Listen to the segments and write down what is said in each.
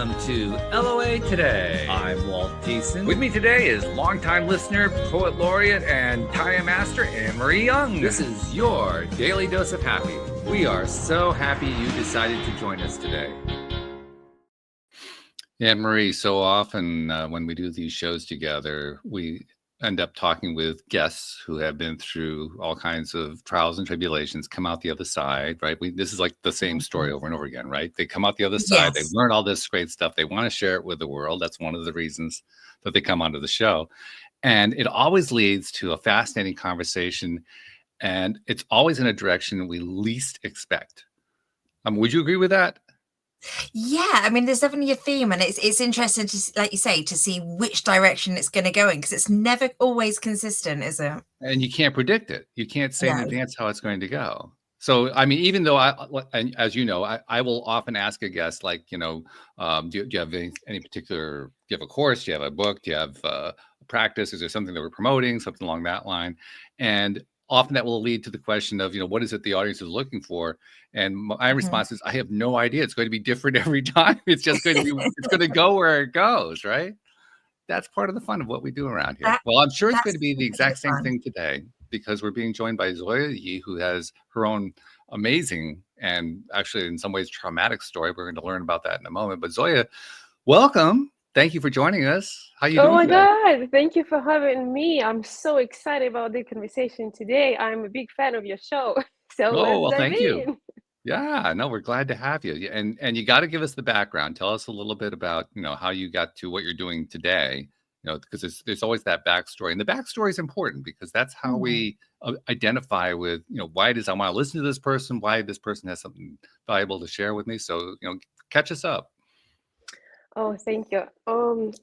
welcome to LOA Today. I'm Walt Thiessen. With me today is longtime listener, poet laureate, and Taya Master Anne-Marie Young. This is your Daily Dose of Happy. We are so happy you decided to join us today. Anne-Marie, so often when we do these shows together, we end up talking with guests who have been through all kinds of trials and tribulations, come out the other side, right? This is like the same story over and over again, right? They come out the other side, They learn all this great stuff. They want to share it with the world. That's one of the reasons that they come onto the show. And it always leads to a fascinating conversation. And it's always in a direction we least expect. Would you agree with that? Yeah, I mean, there's definitely a theme, and it's interesting to, like you say, to see which direction it's going to go in, because it's never always consistent, is it? And you can't predict it. You can't say in advance how it's going to go. So, I mean, even though as you know, I will often ask a guest, like, do you have any particular, do you have a course? Do you have a book? Do you have a practice? Is there something that we're promoting, something along that line? And often that will lead to the question of, what is it the audience is looking for? And my response is, I have no idea. It's going to be different every time. It's just going to be, it's going to go where it goes, right? That's part of the fun of what we do around here. Well, I'm sure it's going to be the exact same thing today, because we're being joined by Zoia Ye, who has her own amazing and actually in some ways traumatic story. We're going to learn about that in a moment. But Zoia, welcome. Thank you for joining us. How are you doing? Oh my today? God, thank you for having me. I'm so excited about the conversation today. I'm a big fan of your show. So let's dive thank in. you. Yeah, no, we're glad to have you. And you got to give us the background. Tell us a little bit about, how you got to what you're doing today, because there's always that backstory. And the backstory is important, because that's how we identify with, why it is I want to listen to this person, why this person has something valuable to share with me. So, catch us up. Oh, thank you.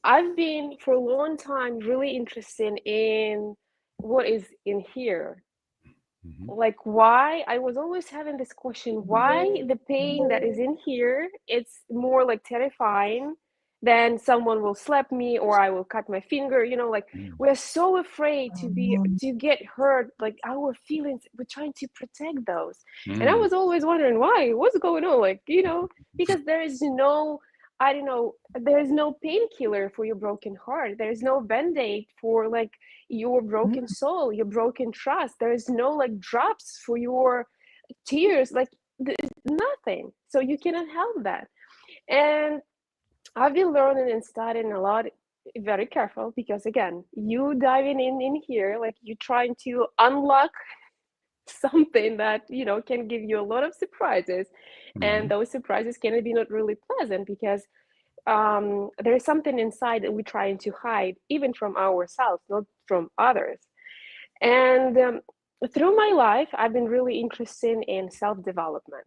I've been for a long time really interested in what is in here. Like, why I was always having this question, why the pain that is in here, it's more like terrifying than someone will slap me or I will cut my finger, like we're so afraid to get hurt, like our feelings, we're trying to protect those. And I was always wondering what's going on, like, because there is no, I don't know, there's no painkiller for your broken heart. There's no band-aid for like your broken soul, your broken trust. There's no like drops for your tears, like nothing. So you cannot help that. And I've been learning and studying a lot, very careful, because again, you diving in here, like you trying to unlock something that, can give you a lot of surprises. And those surprises can be not really pleasant, because there's something inside that we're trying to hide, even from ourselves, not from others. And through my life, I've been really interested in self-development.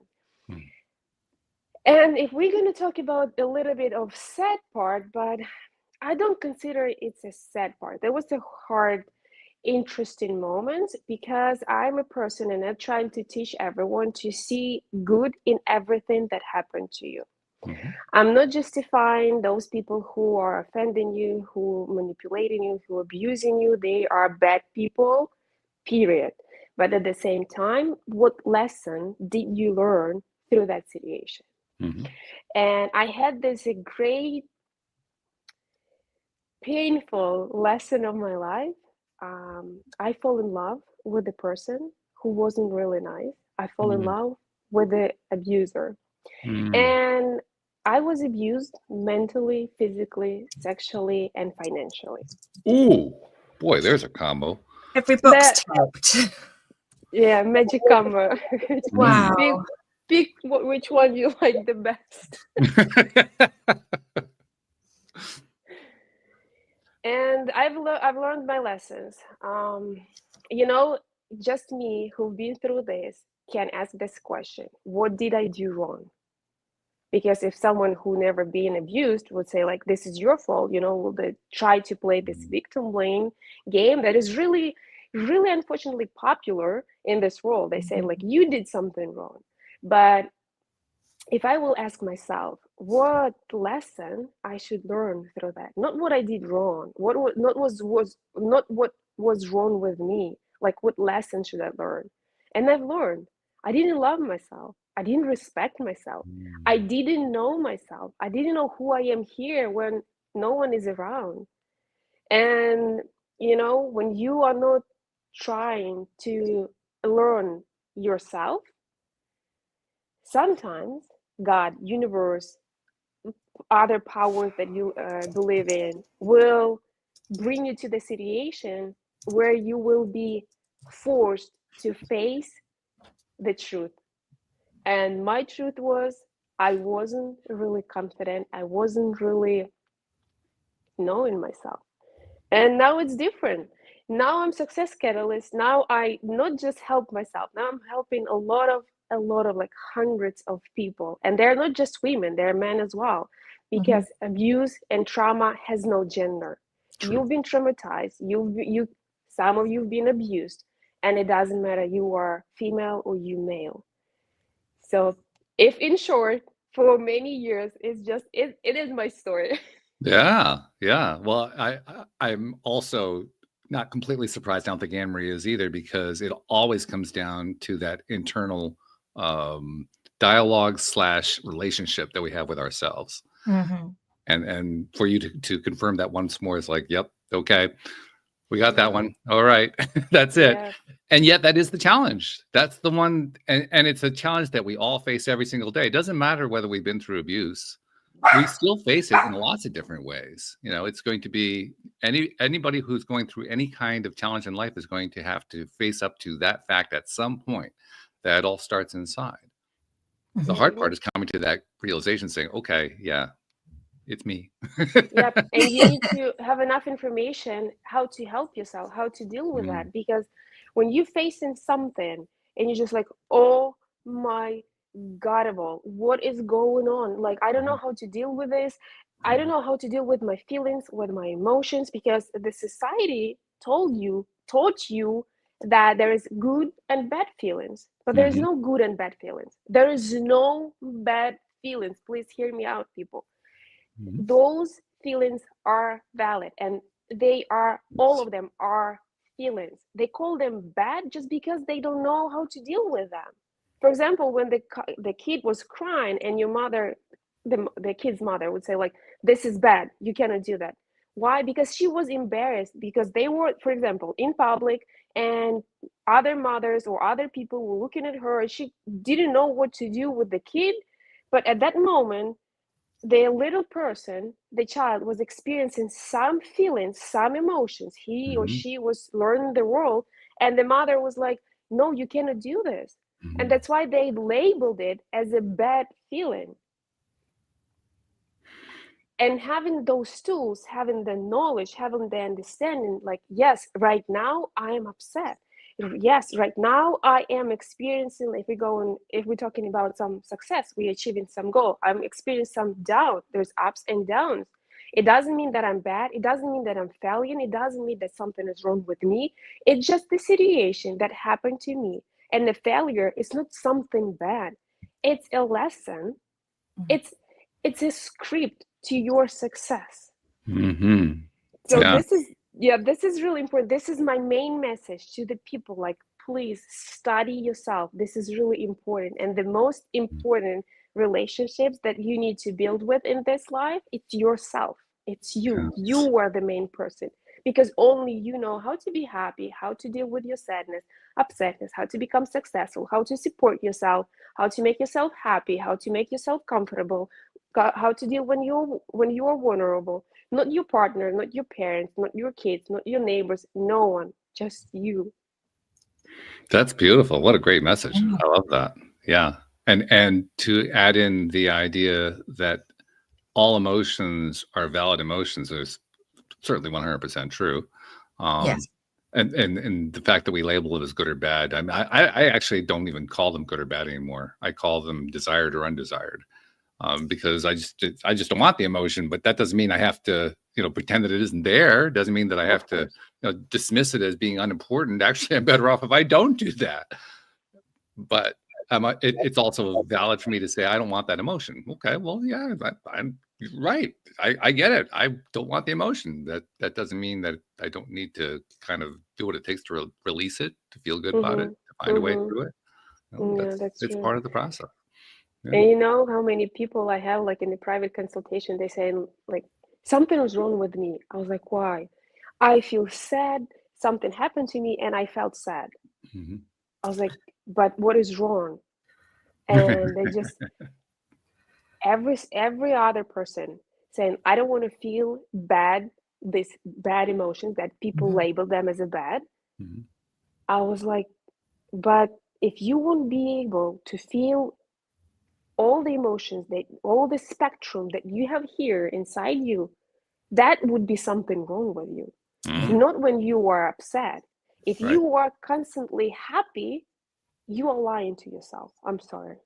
And if we're going to talk about a little bit of sad part, but I don't consider it's a sad part. There was a hard, interesting moment, because I'm a person and I'm trying to teach everyone to see good in everything that happened to you. I'm not justifying those people who are offending you, who manipulating you, who abusing you. They are bad people, period. But at the same time, what lesson did you learn through that situation? And I had this great, painful lesson of my life. I fall in love with a person who wasn't really nice. I fall in love with the abuser. And I was abused mentally, physically, sexually, and financially. Ooh, boy, there's a combo. Every box ticked. Yeah, magic combo. Wow. Pick which one you like the best. And I've learned my lessons. Just me who've been through this can ask this question: what did I do wrong? Because if someone who never been abused would say, like, this is your fault, will they try to play this victim blame game that is really, really unfortunately popular in this world. They say, like, you did something wrong. But if I will ask myself what lesson I should learn through that, not what I did wrong, not what was wrong with me, like what lesson should I learn? And I've learned I didn't love myself. I didn't respect myself. I didn't know myself. I didn't know who I am here when no one is around. And, when you are not trying to learn yourself, sometimes God, universe, other powers that you believe in will bring you to the situation where you will be forced to face the truth. And my truth was, I wasn't really confident. I wasn't really knowing myself. And now it's different. Now I'm success catalyst. Now I not just help myself. Now I'm helping a lot of like hundreds of people. And they're not just women, they're men as well. Because abuse and trauma has no gender. True. You've been traumatized. You some of you've been abused. And it doesn't matter you are female or you male. So if in short, for many years, it is my story. Yeah. Well, I'm also not completely surprised. I don't think Anne Marie is either, because it always comes down to that internal dialogue / relationship that we have with ourselves. And for you to confirm that once more is like, yep, okay, we got that one. All right, that's it. Yeah. And yet that is the challenge. That's the one, and it's a challenge that we all face every single day. It doesn't matter whether we've been through abuse. We still face it in lots of different ways. It's going to be anybody who's going through any kind of challenge in life is going to have to face up to that fact at some point that it all starts inside. The hard part is coming to that realization, saying, okay, yeah, it's me. Yep. And you need to have enough information how to help yourself, how to deal with that. Because when you're facing something and you're just like, oh my God, what is going on? Like, I don't know how to deal with this. I don't know how to deal with my feelings, with my emotions, because the society taught you that there is good and bad feelings, but there is no good and bad feelings. There is no bad feelings. Please hear me out, people. Those feelings are valid, and all of them are feelings. They call them bad just because they don't know how to deal with them. For example, when the kid was crying and your mother, the kid's mother would say like, this is bad, you cannot do that. Why? Because she was embarrassed, because they were, for example, in public, and other mothers or other people were looking at her, and she didn't know what to do with the kid. But at that moment, the little person, the child, was experiencing some feelings, some emotions. He or she was learning the world, and the mother was like, no, you cannot do this. And that's why they labeled it as a bad feeling. And having those tools, having the knowledge, having the understanding, like, yes, right now I am upset. Yes, right now I am experiencing, if we're talking about some success, we're achieving some goal, I'm experiencing some doubt, there's ups and downs. It doesn't mean that I'm bad. It doesn't mean that I'm failing. It doesn't mean that something is wrong with me. It's just the situation that happened to me. And the failure is not something bad. It's a lesson. It's a script to your success. So this is really important. This is my main message to the people. Like, please study yourself. This is really important. And the most important relationships that you need to build with in this life, it's yourself. It's you. You are the main person, because only you know how to be happy, how to deal with your sadness, upsetness, how to become successful, how to support yourself, how to make yourself happy, how to make yourself comfortable, how to deal when you are vulnerable. Not your partner, not your parents, not your kids, not your neighbors, no one, just you. That's beautiful. What a great message. I love that. Yeah. And to add in the idea that all emotions are valid emotions is certainly 100% true. Yes. And the fact that we label it as good or bad, I actually don't even call them good or bad anymore. I call them desired or undesired. Because I just don't want the emotion, but that doesn't mean I have to, pretend that it isn't there. It doesn't mean that I have to, dismiss it as being unimportant. Actually, I'm better off if I don't do that. But it's also valid for me to say, I don't want that emotion. Okay, well, yeah, I'm right. I get it. I don't want the emotion. That doesn't mean that I don't need to kind of do what it takes to release it, to feel good about it, to find a way through it. That's It's true. part of the process. And you know how many people I have like in the private consultation, they say like something was wrong with me. I was like, why? I feel sad. Something happened to me and I felt sad. Mhm. I was like, but what is wrong? And they just every other person saying, I don't want to feel bad, this bad emotions that people label them as a bad. Mhm. I was like, but if you won't be able to feel all the emotions, that all the spectrum that you have here inside you, that would be something wrong with you. Mhm. Not when you are upset. If Right. you are constantly happy, you are lying to yourself. I'm sorry.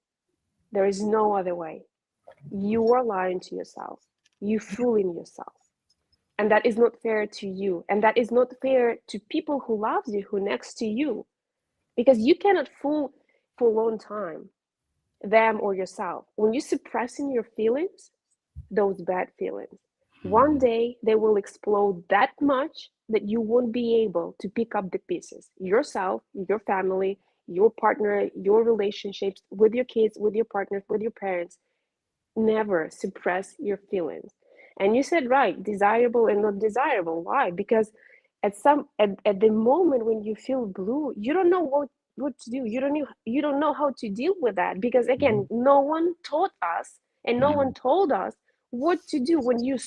There is no other way. You are lying to yourself. You fooling yourself. And that is not fair to you. And that is not fair to people who loves you, who next to you. Because you cannot fool for a long time them or yourself. When you're suppressing your feelings, those bad feelings, one day they will explode that much that you won't be able to pick up the pieces. Yourself, your family, your partner, your relationships with your kids, with your partners, with your parents. Never suppress your feelings. And you said right, desirable and not desirable. Why? Because at the moment when you feel blue, you don't know what to do. You don't know how to deal with that, because again, no one taught us and no one told us what to do when you're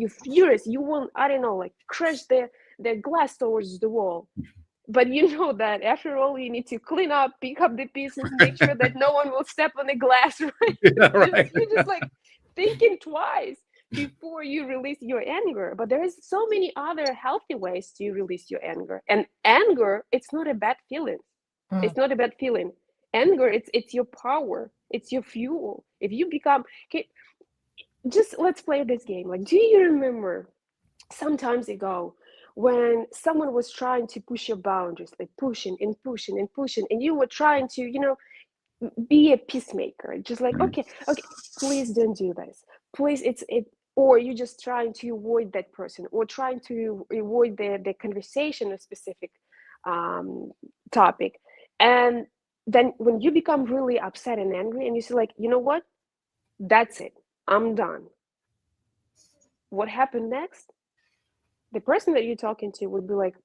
furious. You want, I don't know, like crush the glass towards the wall. But you know that after all, you need to clean up, pick up the pieces, make sure that no one will step on the glass, right? Yeah, right. You're just like thinking twice before you release your anger. But there is so many other healthy ways to release your anger. And anger, it's not a bad feeling. It's not a bad feeling. Anger, it's your power. It's your fuel. If you become, okay, just let's play this game. Like, do you remember some times ago when someone was trying to push your boundaries, like pushing and pushing and pushing, and you were trying to, be a peacemaker, just like, Mhm. okay, please don't do this, please, or you're just trying to avoid that person, or trying to avoid the conversation, a specific topic. And then when you become really upset and angry and you say like, you know what, that's it, I'm done. What happened next? The person that you're talking to would be like,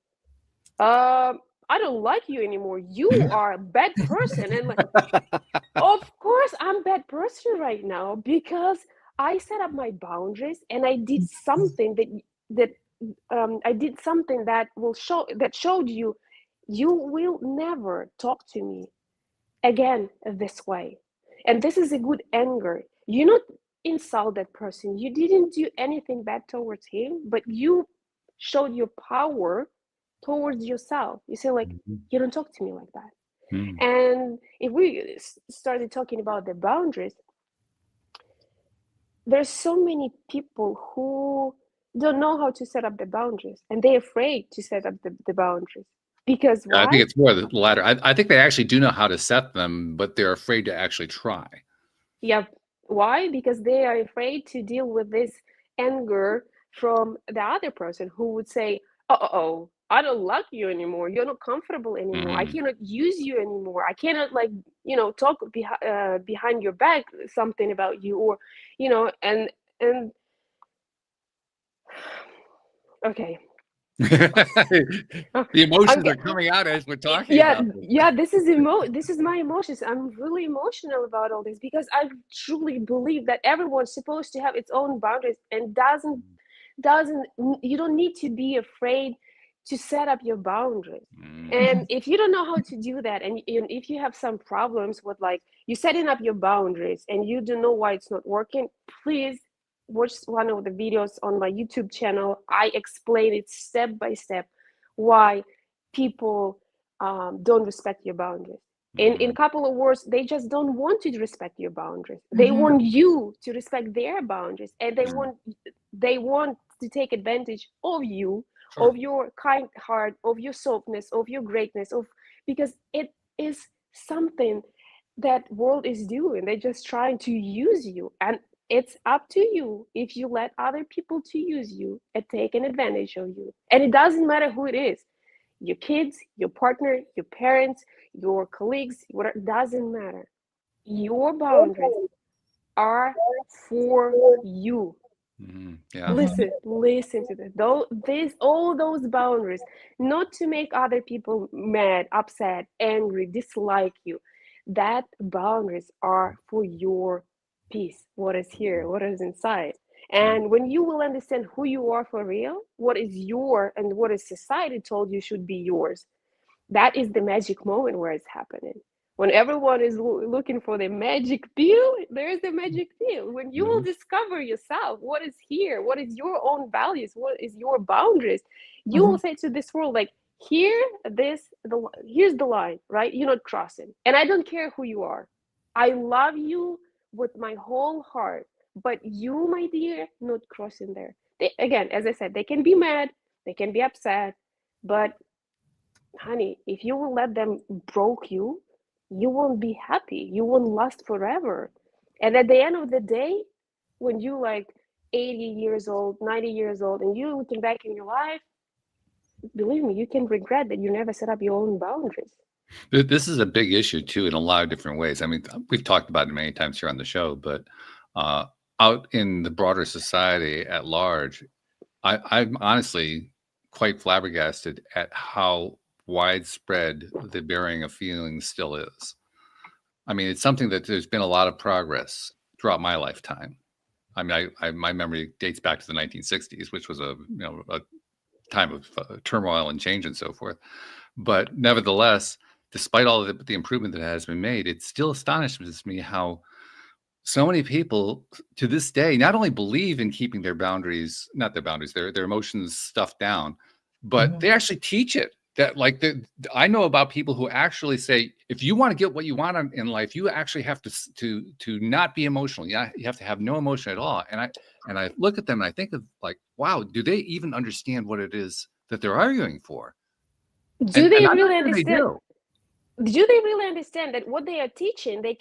I don't like you anymore. You are a bad person. And like, of course I'm a bad person right now, because I set up my boundaries and I did something that I did something that showed you you will never talk to me again this way. And this is a good anger. You not insult that person. You didn't do anything bad towards him, but you showed your power towards yourself. You say like, you don't talk to me like that. Mhm. And if we started talking about the boundaries, there's so many people who don't know how to set up the boundaries, and they're afraid to set up the boundaries. Because I think why? it's more the latter. I think they actually do know how to set them, but they're afraid to actually try. Yeah. Why? Because they are afraid to deal with this anger from the other person who would say, oh, I don't like you anymore. You're not comfortable anymore. I Mhm. cannot use you anymore. I cannot like, talk behind your back something about you, or, and okay. The I'm emotions are get, coming out as we're talking yeah, about this. yeah, this is my emotions. I'm really emotional about all this, because I truly believe that everyone's supposed to have its own boundaries, and doesn't you don't need to be afraid to set up your boundaries. And if you don't know how to do that, and if you have some problems with like you setting up your boundaries and you don't know why it's not working, please watch one of the videos on my YouTube channel. I explain it step by step why people don't respect your boundaries. In a couple of words, they just don't want to respect your boundaries. They want you to respect their boundaries, and they want to take advantage of you, Sure. of your kind heart, of your softness, of your greatness, because it is something that world is doing. They're just trying to use you, and it's up to you if you let other people to use you and take an advantage of you. And it doesn't matter who it is, your kids, your partner, your parents, your colleagues, whatever, doesn't matter. Your boundaries are for you. Yeah. Listen to this. Though all those boundaries, not to make other people mad, upset, angry, dislike you. That boundaries are for your peace. What is here? What is inside? And when you will understand who you are for real, what is your and what is society told you should be yours, that is the magic moment where it's happening. When everyone is looking for the magic pill, there is the magic pill. When you will discover yourself, what is here, what is your own values, what is your boundaries, you will say to this world, like, here's the line, right? You're not crossing. And I don't care who you are. I love you with my whole heart. But you, my dear, not crossing there. Again, as I said, they can be mad, they can be upset, but honey, if you will let them broke you, you won't be happy. You won't last forever. And at the end of the day, when you like 80 years old, 90 years old, and you looking back in your life, believe me, you can regret that you never set up your own boundaries. This is a big issue too, in a lot of different ways. I mean, we've talked about it many times here on the show, but out in the broader society at large, I'm honestly quite flabbergasted at how widespread the burying of feelings still is. I mean, it's something that there's been a lot of progress throughout my lifetime. I mean, my memory dates back to the 1960s, which was a time of turmoil and change and so forth. But nevertheless, despite all of the improvement that has been made, it still astonishes me how so many people to this day not only believe in keeping their boundaries, not their boundaries, their emotions stuffed down, but they actually teach it. That I know about people who actually say, if you want to get what you want in life, you actually have to not be emotional. Yeah, you have to have no emotion at all. And I look at them and I think of like, wow, do they even understand what it is that they're arguing for? Do they really understand? Do they really understand that what they are teaching, it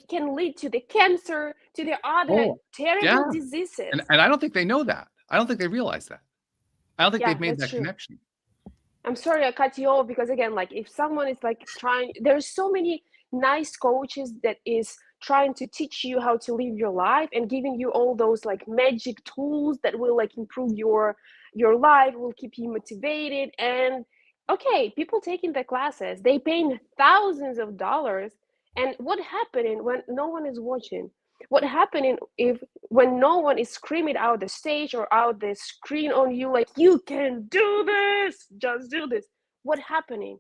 can lead to the cancer, to the other terrible diseases? And I don't think they know that. I don't think they realize that. I don't think they've made that connection. I'm sorry I cut you off, because again, like, if someone is like there's so many nice coaches that is trying to teach you how to live your life and giving you all those like magic tools that will like improve your life, will keep you motivated. And okay, people taking the classes, they paying thousands of dollars. And what happening when no one is watching? What happening when no one is screaming out the stage or out the screen on you, like, you can do this, just do this? What happening?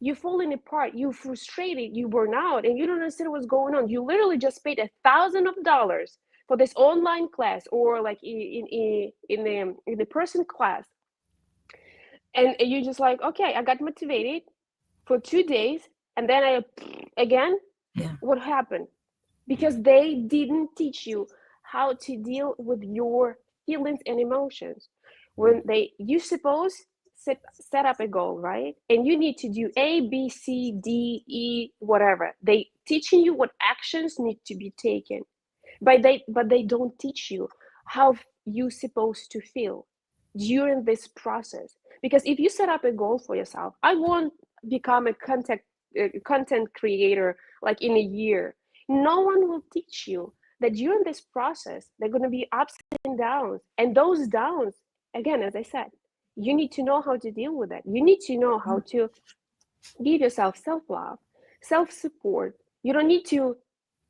You falling apart, you frustrated, you burn out, and you don't understand what's going on. You literally just paid $1,000 for this online class, or like in the person class, and you just like, okay, I got motivated for 2 days, and then again. What happened? Because they didn't teach you how to deal with your feelings and emotions. When you suppose set up a goal, right? And you need to do A, B, C, D, E, whatever. They teaching you what actions need to be taken, but they don't teach you how you supposed to feel during this process. Because if you set up a goal for yourself, I won't become a content creator like in a year. No one will teach you that during this process, there are going to be ups and downs. And those downs, again, as I said, you need to know how to deal with it. You need to know how to give yourself self-love, self-support. You don't need to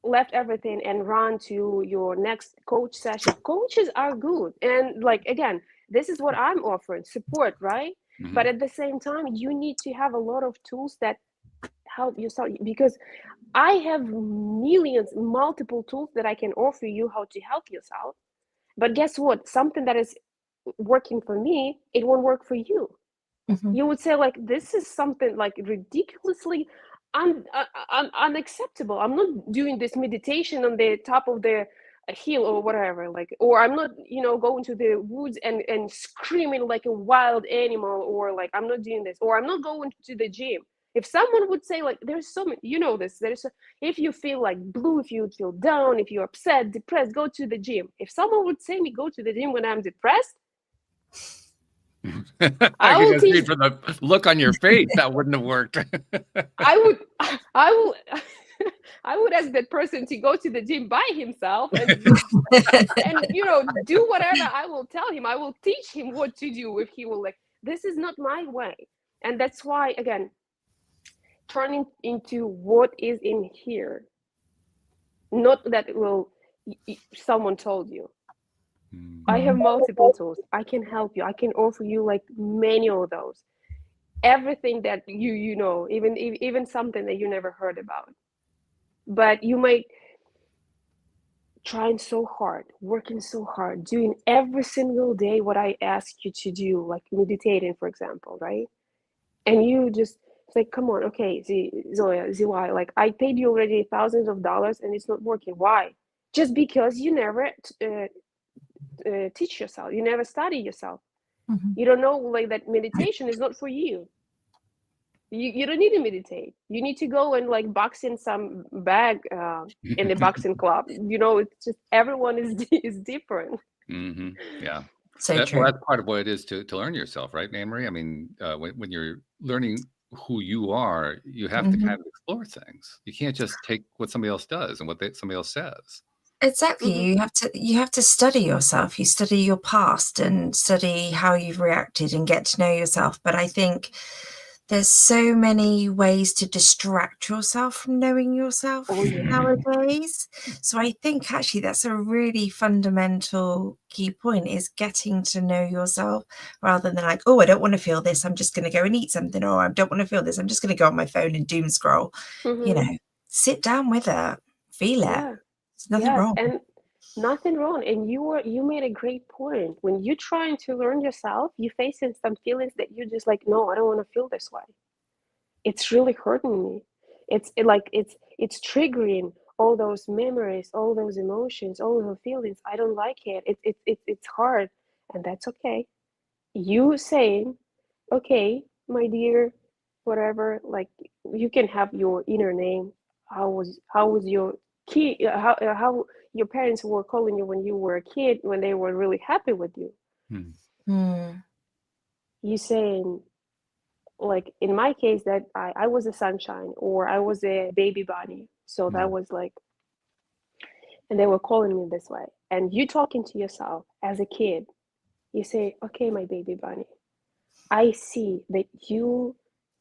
left everything and run to your next coach session. Coaches are good. And like, again, this is what I'm offering, support, right? But at the same time, you need to have a lot of tools that help yourself, because I have multiple tools that I can offer you how to help yourself. But guess what? Something that is working for me, it won't work for you. You would say, like, this is something like ridiculously unacceptable. I'm not doing this meditation on the top of the hill or whatever, like, or I'm not, going to the woods and screaming like a wild animal, or like, I'm not doing this, or I'm not going to the gym. If someone would say, like, there's so many, if you feel like blue, if you feel down, if you're upset, depressed, go to the gym. If someone would say me go to the gym when I'm depressed, I will from the look on your face, that wouldn't have worked. I will I would ask that person to go to the gym by himself and do whatever I will tell him. I will teach him what to do if he will, like, this is not my way. And that's why, again, turning into what is in here, not that someone told you. I have multiple tools. I can help you. I can offer you like many of those. Everything that you know, even something that you never heard about. But you might trying so hard, working so hard, doing every single day what I ask you to do, like meditating, for example, right? And you just say, come on, okay, Zoya, why? Like, I paid you already thousands of dollars and it's not working. Why? Just because you never teach yourself, you never study yourself. You don't know, like, that meditation is not for you. You don't need to meditate. You need to go and like box in some bag in the boxing club. It's just everyone is different. Yeah. So true. Well, that's part of what it is to learn yourself, right, Anne Marie? I mean, when you're learning who you are, you have to kind of explore things. You can't just take what somebody else does and what somebody else says. Exactly. You have to study yourself. You study your past and study how you've reacted and get to know yourself. But I think there's so many ways to distract yourself from knowing yourself nowadays. So I think actually that's a really fundamental key point, is getting to know yourself, rather than like, oh, I don't want to feel this, I'm just going to go and eat something, or I don't want to feel this, I'm just going to go on my phone and doom scroll. Sit down with it, feel it. There's nothing wrong. And nothing wrong. And you made a great point. When you're trying to learn yourself, you're facing some feelings that you're just like, no, I don't want to feel this way. It's really hurting me. It's triggering all those memories, all those emotions, all those feelings. I don't like it. It's hard, and that's okay. You saying, okay, my dear, whatever. Like, you can have your inner name. How was your kid? How your parents were calling you when you were a kid, when they were really happy with you. You saying, like, in my case, that I was a sunshine, or I was a baby bunny. So that was like, and they were calling me this way. And you talking to yourself as a kid, you say, okay, my baby bunny, I see that you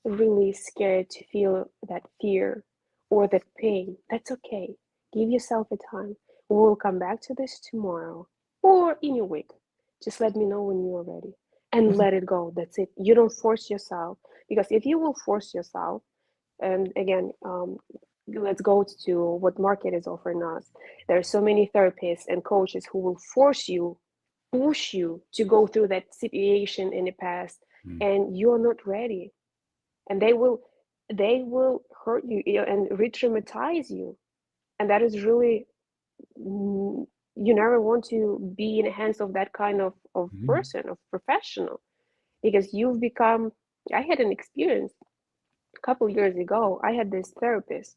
really scared to feel that fear or that pain. That's okay. Give yourself a time. We'll come back to this tomorrow or in a week. Just let me know when you are ready, and let it go. That's it. You don't force yourself, because if you will force yourself, and again, let's go to what market is offering us. There are so many therapists and coaches who will force you, push you to go through that situation in the past, and you're not ready, and they will hurt you and re-traumatize you, and that is really, you never want to be in the hands of that kind of person, of professional, because you've become. I had an experience a couple of years ago. I had this therapist,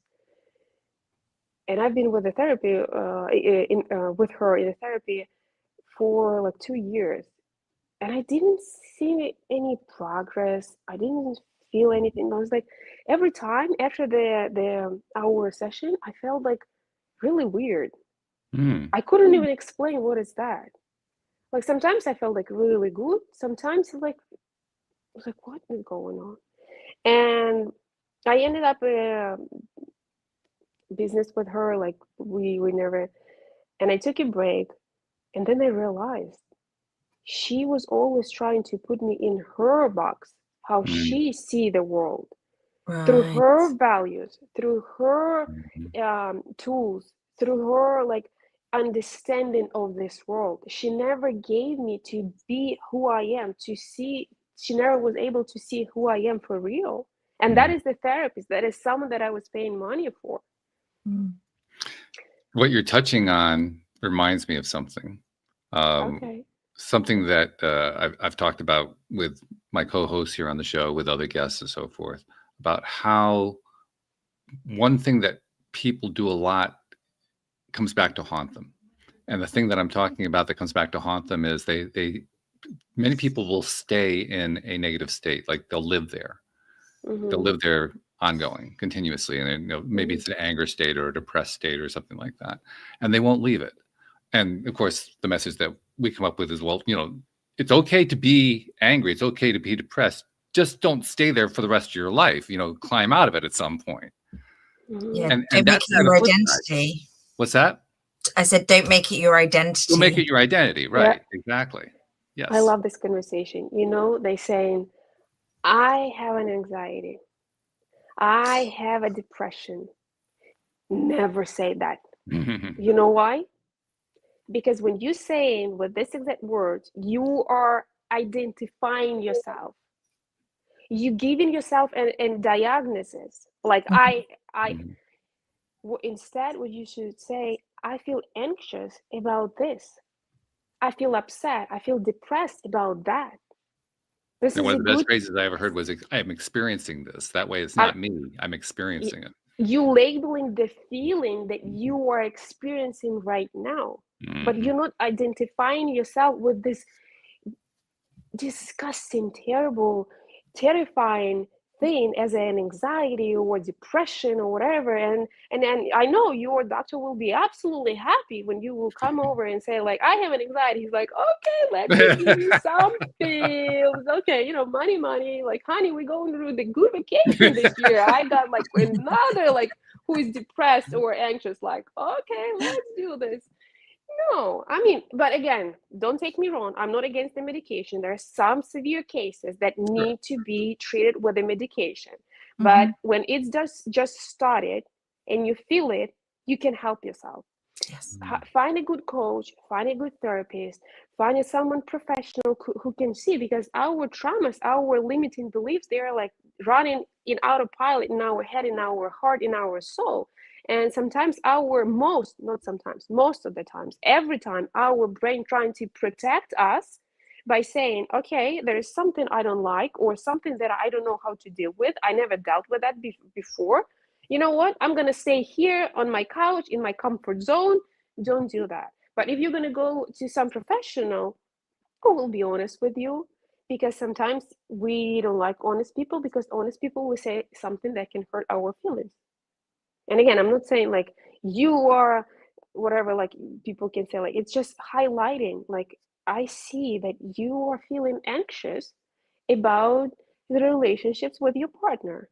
and I've been with the therapy with her in the therapy for like 2 years, and I didn't see any progress. I didn't feel anything. I was like, every time after the hour session, I felt like really weird. I couldn't even explain what is that. Like, sometimes I felt like really good. Sometimes like, I was like, what is going on? And I ended up business with her. Like, we never, and I took a break, and then I realized she was always trying to put me in her box, how she see the world, through her values, through her tools, through her like understanding of this world. She never gave me to be who I am, to see. She never was able to see who I am for real. And that is the therapist. That is someone that I was paying money for. What you're touching on reminds me of something. Something that I've talked about with my co-hosts here on the show, with other guests and so forth, about how one thing that people do a lot comes back to haunt them. And the thing that I'm talking about that comes back to haunt them is many people will stay in a negative state. Like, they'll live there. They'll live there ongoing continuously. And then, maybe it's an anger state or a depressed state or something like that. And they won't leave it. And of course, the message that we come up with is, well, it's okay to be angry. It's okay to be depressed. Just don't stay there for the rest of your life. Climb out of it at some point. Yeah, And don't make that's it your identity. What's that? I said, don't make it your identity. Don't make it your identity, right? Yeah. Exactly. Yes. I love this conversation. They saying, I have an anxiety. I have a depression. Never say that. You know why? Because when you saying with this exact words, you are identifying yourself. You giving yourself a diagnosis. Like instead, what you should say, I feel anxious about this. I feel upset. I feel depressed about that. One of the best phrases I ever heard was, I'm experiencing this. That way it's not me. I'm experiencing it. You labeling the feeling that you are experiencing right now, but you're not identifying yourself with this disgusting, terrible, terrifying thing as an anxiety or depression or whatever. And I know your doctor will be absolutely happy when you will come over and say, like, I have an anxiety. He's like, okay, let me give you some pills. Okay, money. Like, honey, we're going through the good vacation this year. I got like another who is depressed or anxious. Like, okay, let's do this. No, but again, don't take me wrong. I'm not against the medication. There are some severe cases that need to be treated with the medication. But when it's just started and you feel it, you can help yourself. Yes. Find a good coach, find a good therapist, find someone professional who can see, because our traumas, our limiting beliefs, they are like running in autopilot in our head, in our heart, in our soul. And sometimes most of the times, every time, our brain trying to protect us by saying, okay, there is something I don't like or something that I don't know how to deal with. I never dealt with that before. You know what? I'm going to stay here on my couch in my comfort zone. Don't do that. But if you're going to go to some professional who will be honest with you, because sometimes we don't like honest people, because honest people will say something that can hurt our feelings. And again, I'm not saying like you are whatever, like people can say, like, it's just highlighting, like, I see that you are feeling anxious about the relationships with your partner.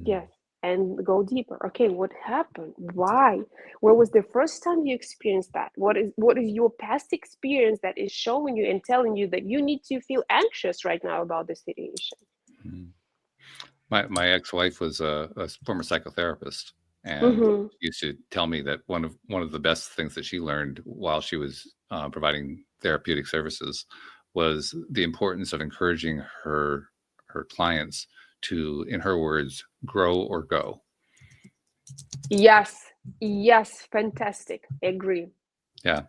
Yes. And go deeper. Okay, what happened? Why? Where was the first time you experienced that? What is your past experience that is showing you and telling you that you need to feel anxious right now about the situation? My ex-wife was a former psychotherapist, and used to tell me that one of the best things that she learned while she was providing therapeutic services was the importance of encouraging her clients to, in her words, grow or go. Yes, fantastic. Agree. Yeah.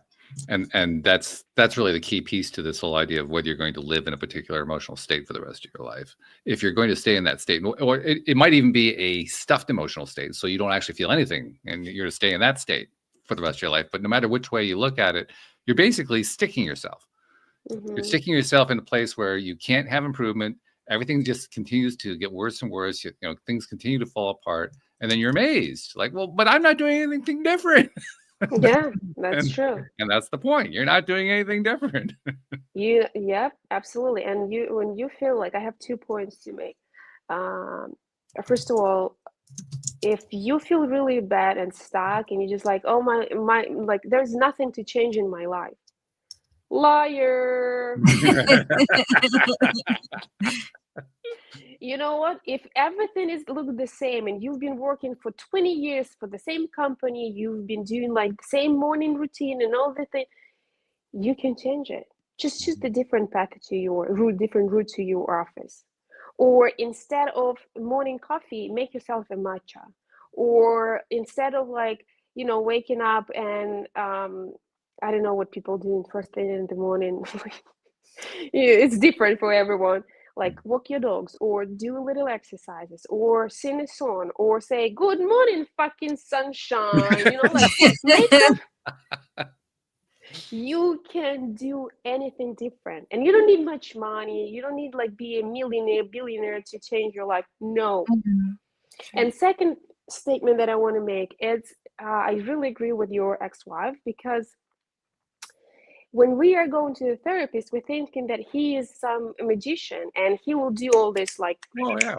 And that's really the key piece to this whole idea of whether you're going to live in a particular emotional state for the rest of your life. If you're going to stay in that state, or it might even be a stuffed emotional state, so you don't actually feel anything and you're to stay in that state for the rest of your life. But no matter which way you look at it, you're basically sticking yourself. You're sticking yourself in a place where you can't have improvement. Everything just continues to get worse and worse. Things continue to fall apart, and then you're amazed, like, well, but I'm not doing anything different. Yeah, that's true. And that's the point. You're not doing anything different. Yep, absolutely. And when you feel like, I have 2 points to make. First of all, if you feel really bad and stuck and you're just like, oh my, like, there's nothing to change in my life. Liar. You know what? If everything look the same and you've been working for 20 years for the same company, you've been doing like the same morning routine and all the things, you can change it. Just choose the different path to different route to your office. Or instead of morning coffee, make yourself a matcha. Or instead of waking up and I don't know what people do first thing in the morning. It's different for everyone. Like, walk your dogs, or do little exercises, or sing a song, or say good morning fucking sunshine, you can do anything different, and you don't need much money. You don't need be a millionaire, billionaire to change your life. No. And second statement that I want to make is I really agree with your ex-wife, because when we are going to the therapist, we're thinking that he is some magician and he will do all this like, Oh yeah.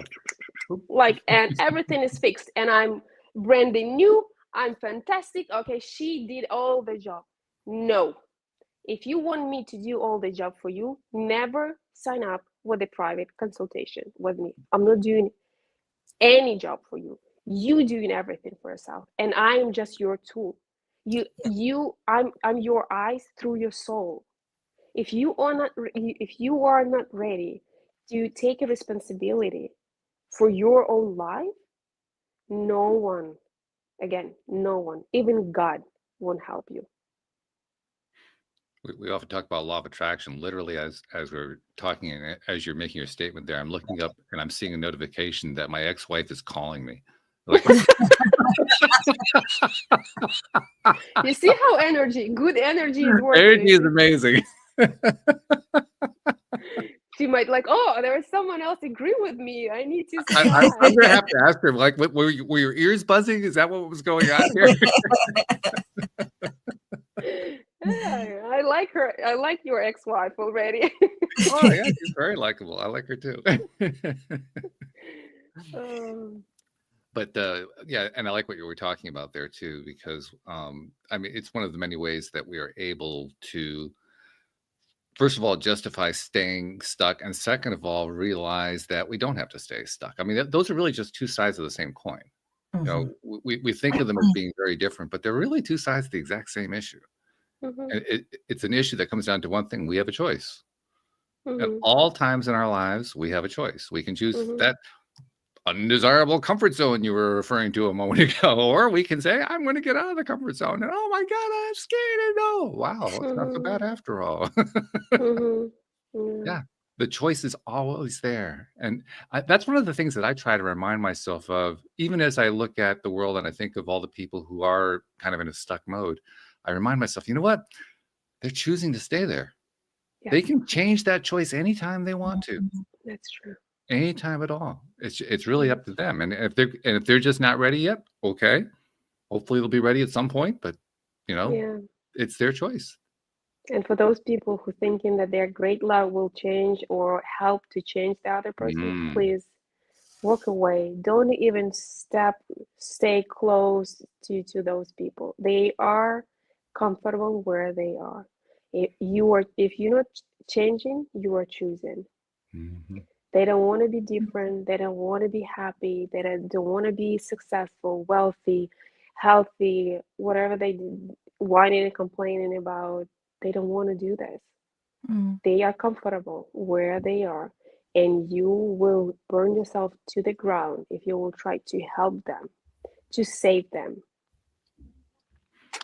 and everything is fixed and I'm branding new, I'm fantastic. Okay, she did all the job. No. If you want me to do all the job for you, never sign up with a private consultation with me. I'm not doing any job for you. You doing everything for yourself, and I am just your tool. I'm your eyes through your soul. If you are not ready to take a responsibility for your own life, no one, even God, won't help you. We often talk about law of attraction. Literally, as we're talking and as you're making your statement there, I'm looking up and I'm seeing a notification that my ex-wife is calling me. Like, you see how good energy is working. Energy is amazing. She might like, oh, there is someone else agree with me. I need to. I'm gonna have to ask her. Like, were your ears buzzing? Is that what was going on here? Yeah, I like her. I like your ex-wife already. Oh yeah, she's very likable. I like her too. But yeah, and I like what you were talking about there too, because I mean, it's one of the many ways that we are able to, first of all, justify staying stuck, and second of all, realize that we don't have to stay stuck. I mean, those are really just two sides of the same coin. You know, we think of them as being very different, but they're really two sides of the exact same issue. And it's an issue that comes down to one thing: we have a choice. At all times in our lives, we have a choice. We can choose that undesirable comfort zone you were referring to a moment ago, or we can say, I'm going to get out of the comfort zone, and oh my God, I'm scared, and oh wow, it's not so bad after all. Yeah, the choice is always there, and that's one of the things that I try to remind myself of, even as I look at the world and I think of all the people who are kind of in a stuck mode. I remind myself, you know what? They're choosing to stay there. Yeah. They can change that choice anytime they want to. That's true. Anytime at all. It's really up to them. And if they're just not ready yet, okay. Hopefully they'll be ready at some point, but you know, it's their choice. And for those people who thinking that their great love will change or help to change the other person, please walk away. Don't even stay close to those people. They are comfortable where they are. If you're not changing, you are choosing. They don't want to be different. They don't want to be happy. They don't want to be successful, wealthy, healthy, whatever they whining and complaining about. They don't want to do this. They are comfortable where they are, and you will burn yourself to the ground if you will try to help them, to save them.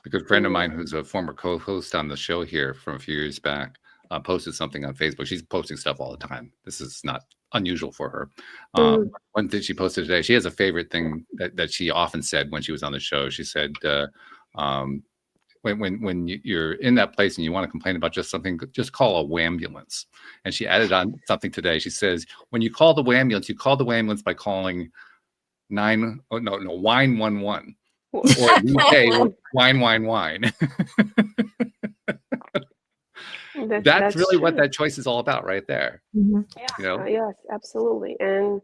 A good friend of mine who's a former co-host on the show here from a few years back posted something on Facebook. She's posting stuff all the time. This is not unusual for her. One thing she posted today, she has a favorite thing that she often said when she was on the show. She said, when you're in that place and you want to complain about just something, just call a wambulance. And she added on something today. She says, when you call the wambulance, you call the wambulance by calling 911. Or UK, wine. That's really what that choice is all about right there. Yeah, you know? Yes, absolutely. And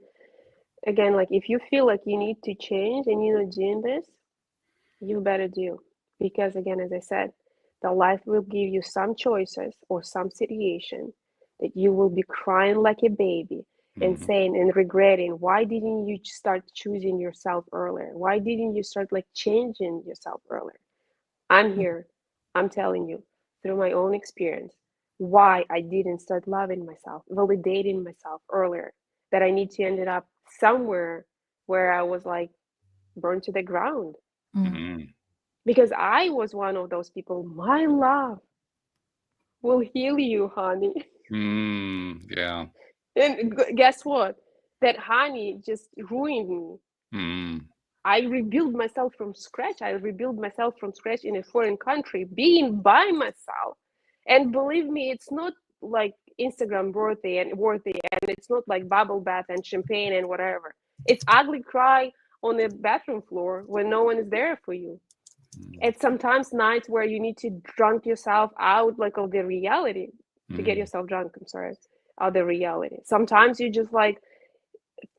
again, like if you feel like you need to change and you're not doing this, you better do. Because again, as I said, the life will give you some choices or some situation that you will be crying like a baby and saying and regretting, why didn't you start choosing yourself earlier? Why didn't you start like changing yourself earlier? I'm here. I'm telling you through my own experience why I didn't start loving myself, validating myself earlier, that I need to end up somewhere where I was like burned to the ground. Because I was one of those people. My love will heal you, honey. Yeah. And guess what? That honey just ruined me. I rebuilt myself from scratch. I rebuilt myself from scratch in a foreign country, being by myself. And believe me, it's not like Instagram worthy, and it's not like bubble bath and champagne and whatever. It's ugly cry on the bathroom floor when no one is there for you. It's sometimes nights where you need to drunk yourself out like of the reality, to get yourself drunk, I'm sorry, of the reality. Sometimes you just like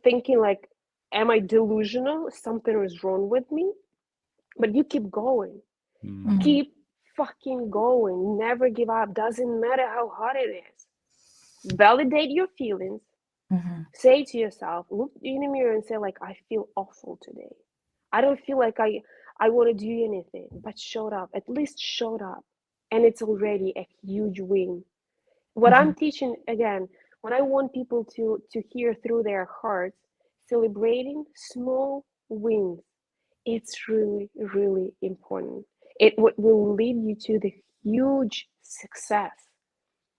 thinking like, am I delusional? Something is wrong with me? But you keep going. Keep fucking going. Never give up. Doesn't matter how hard it is. Validate your feelings. Say to yourself, look in the mirror and say like, I feel awful today. I don't feel like I want to do anything, but showed up. At least showed up. And it's already a huge win. What I'm teaching, again, what I want people to hear through their hearts, celebrating small wins. It's really, really important. It will lead you to the huge success.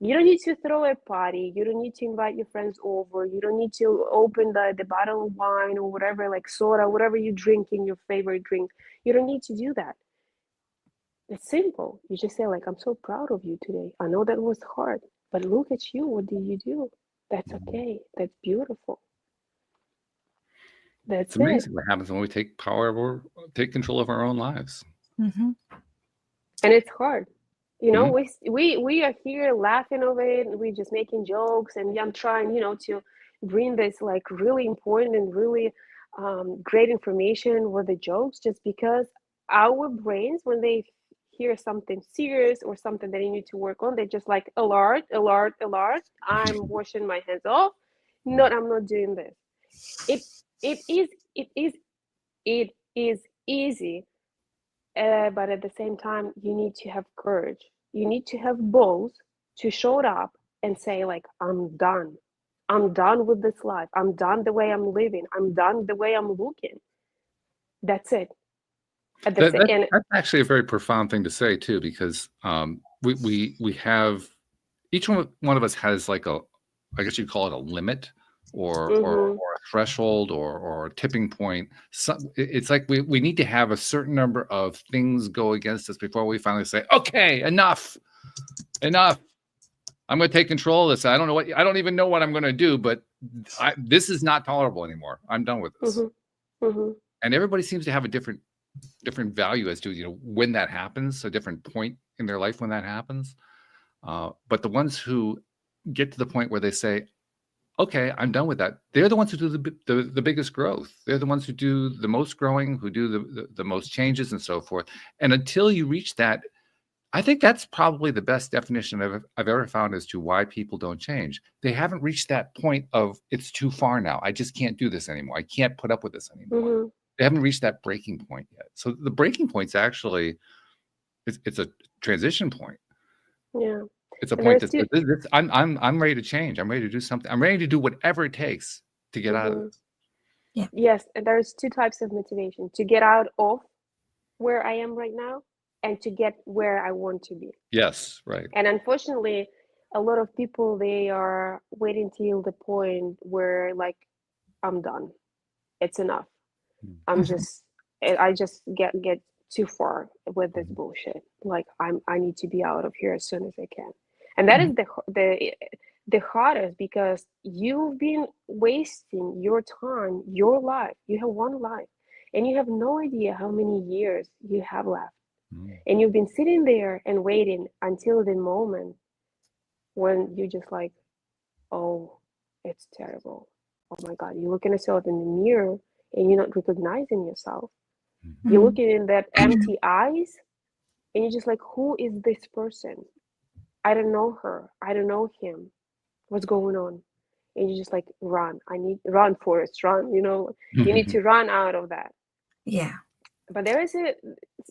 You don't need to throw a party. You don't need to invite your friends over. You don't need to open the bottle of wine or whatever, like soda, whatever you drink in your favorite drink. You don't need to do that. It's simple. You just say like, I'm so proud of you today. I know that was hard, but look at you. What did you do? That's okay. That's beautiful. That's It's amazing what happens when we take take control of our own lives. And it's hard. You know, we are here laughing over it, and we're just making jokes, and I'm trying, you know, to bring this like really important and really great information with the jokes, just because our brains, when they hear something serious or something that they need to work on, they're just like, alert, alert, alert. I'm washing my hands off. No, I'm not doing this. It is easy. But at the same time, you need to have courage. You need to have balls to show up and say, like, I'm done. I'm done with this life. I'm done the way I'm living. I'm done the way I'm looking. That's it. That's actually a very profound thing to say too, because we have, each one of us has like I guess you'd call it a limit or a threshold or a tipping point. It's like we need to have a certain number of things go against us before we finally say, okay, enough. I'm going to take control of this. I don't even know what I'm going to do, but this is not tolerable anymore. I'm done with this. And everybody seems to have a different value as to, you know, when that happens, a different point in their life when that happens. But the ones who get to the point where they say, okay, I'm done with that, they're the ones who do the biggest growth. They're the ones who do the most growing, who do the most changes and so forth. And until you reach that, I think that's probably the best definition I've ever found as to why people don't change. They haven't reached that point of, it's too far now. I just can't do this anymore. I can't put up with this anymore. They haven't reached that breaking point yet. So the breaking point's actually, it's a transition point. Yeah. It's a point that I'm ready to change. I'm ready to do something. I'm ready to do whatever it takes to get out of this. Yeah. Yes, and there's two types of motivation: to get out of where I am right now, and to get where I want to be. Yes, right. And unfortunately, a lot of people, they are waiting till the point where like, I'm done. It's enough. I just get too far with this bullshit. Like I need to be out of here as soon as I can. And that is the hardest, because you've been wasting your time, your life. You have one life, and you have no idea how many years you have left. And you've been sitting there and waiting until the moment when you just like, oh, it's terrible. Oh my God, you're looking at yourself in the mirror and you're not recognizing yourself. You're looking in that empty eyes and you're just like, who is this person? I don't know her. I don't know him. What's going on? And you just like, run. Run, Forrest, run. You know, you need to run out of that. Yeah. But there is a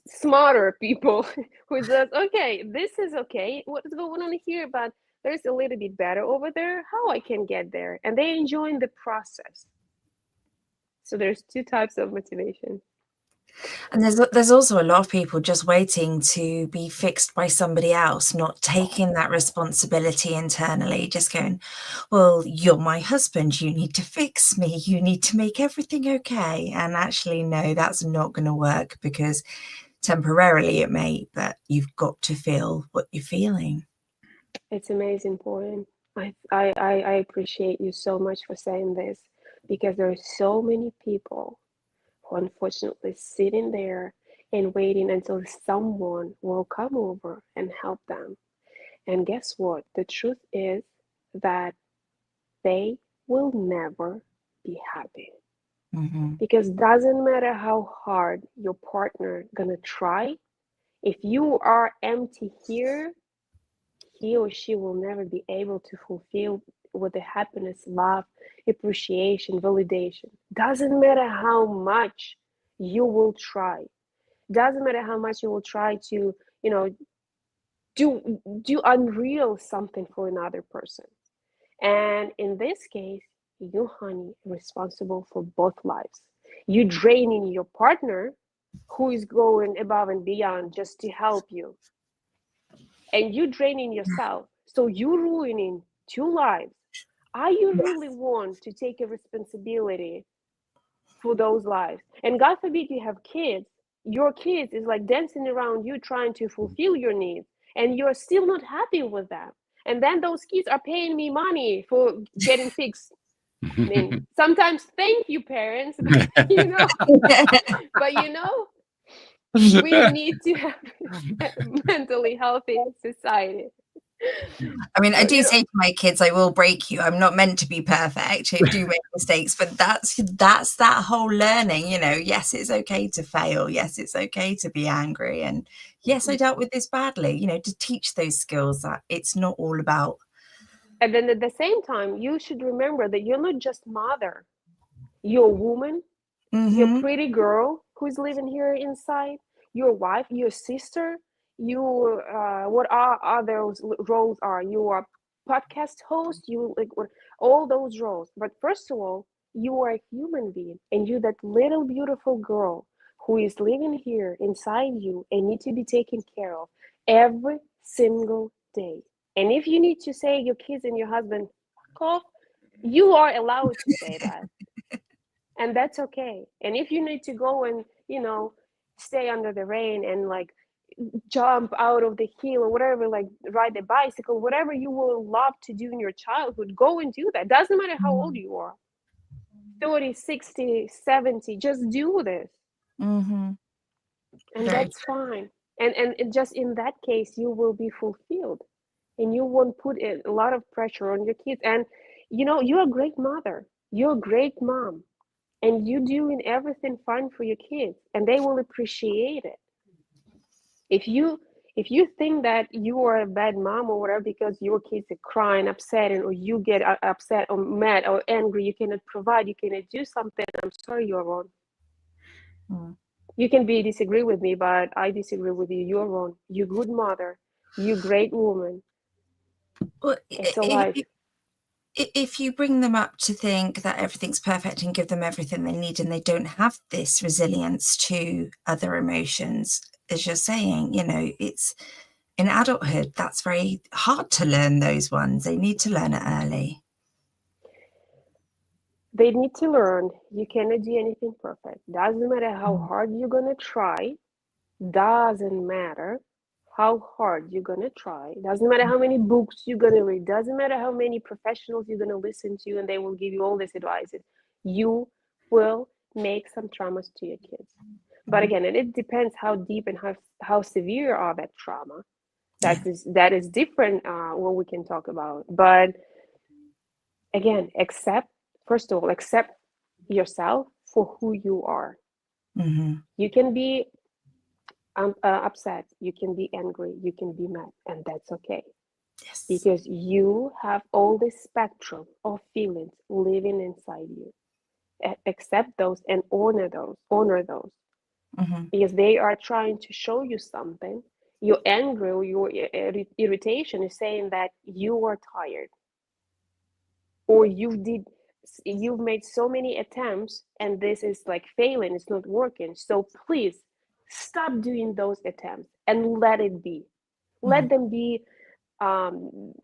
smarter people who says, okay, this is okay. What's going on here? But there's a little bit better over there. How I can get there? And they enjoying the process. So there's two types of motivation. And there's also a lot of people just waiting to be fixed by somebody else, not taking that responsibility internally, just going, well, you're my husband, you need to fix me, you need to make everything okay. And actually, no, that's not going to work, because temporarily it may, but you've got to feel what you're feeling. It's amazing point. I appreciate you so much for saying this, because there are so many people who unfortunately sitting there and waiting until someone will come over and help them. And guess what? The truth is that they will never be happy. Because doesn't matter how hard your partner gonna try, if you are empty here, he or she will never be able to fulfill with the happiness, love, appreciation, validation. Doesn't matter how much you will try. Doesn't matter how much you will try to, do unreal something for another person. And in this case, you, honey, are responsible for both lives. You draining your partner who is going above and beyond just to help you. And you draining yourself. So you ruining two lives. Are you really want to take a responsibility for those lives? And God forbid you have kids. Your kids is like dancing around you trying to fulfill your needs. And you're still not happy with them. And then those kids are paying me money for getting fixed. I mean, sometimes thank you, parents, but we need to have a mentally healthy society. I mean, I do say to my kids, I will break you. I'm not meant to be perfect. I do make mistakes, but that's that whole learning, yes, it's okay to fail. Yes, it's okay to be angry. And yes, I dealt with this badly, to teach those skills that it's not all about. And then at the same time, you should remember that you're not just mother. You're a woman. You're a pretty girl who's living here inside. Your wife, your sister. You, what are those roles are? You are podcast host. You like all those roles. But first of all, you are a human being, and you that little beautiful girl who is living here inside you and need to be taken care of every single day. And if you need to say your kids and your husband cough, you are allowed to say that. And that's okay. And if you need to go and, stay under the rain and like jump out of the hill or whatever, like ride a bicycle, whatever you will love to do in your childhood, go and do that. Doesn't matter how old you are. 30, 60, 70, just do this. And that's fine. And just in that case, you will be fulfilled. And you won't put a lot of pressure on your kids. And, you're a great mother. You're a great mom. And you're doing everything fine for your kids. And they will appreciate it. If you think that you are a bad mom or whatever because your kids are crying, upsetting, or you get upset or mad or angry, you cannot provide, you cannot do something, I'm sorry, you're wrong. You can disagree with me, but I disagree with you. You're wrong. You're good mother. You're great woman. Well, it's a life. If you bring them up to think that everything's perfect and give them everything they need, and they don't have this resilience to other emotions, as you're saying, it's in adulthood, that's very hard to learn those ones. They need to learn it early. They need to learn you cannot do anything perfect. Doesn't matter how hard you're going to try. Doesn't matter how hard you're going to try. Doesn't matter how many books you're going to read. Doesn't matter how many professionals you're going to listen to and they will give you all this advice. You will make some traumas to your kids. But again, and it depends how deep and how severe are that trauma. That is different what we can talk about. But again, first of all, accept yourself for who you are. You can be upset, you can be angry, you can be mad, and that's okay. Yes. Because you have all this spectrum of feelings living inside you. Accept those and honor those. Because they are trying to show you something. Your anger or your irritation is saying that you are tired, or you've made so many attempts and this is like failing, it's not working. So please stop doing those attempts and let it be. Let them be. I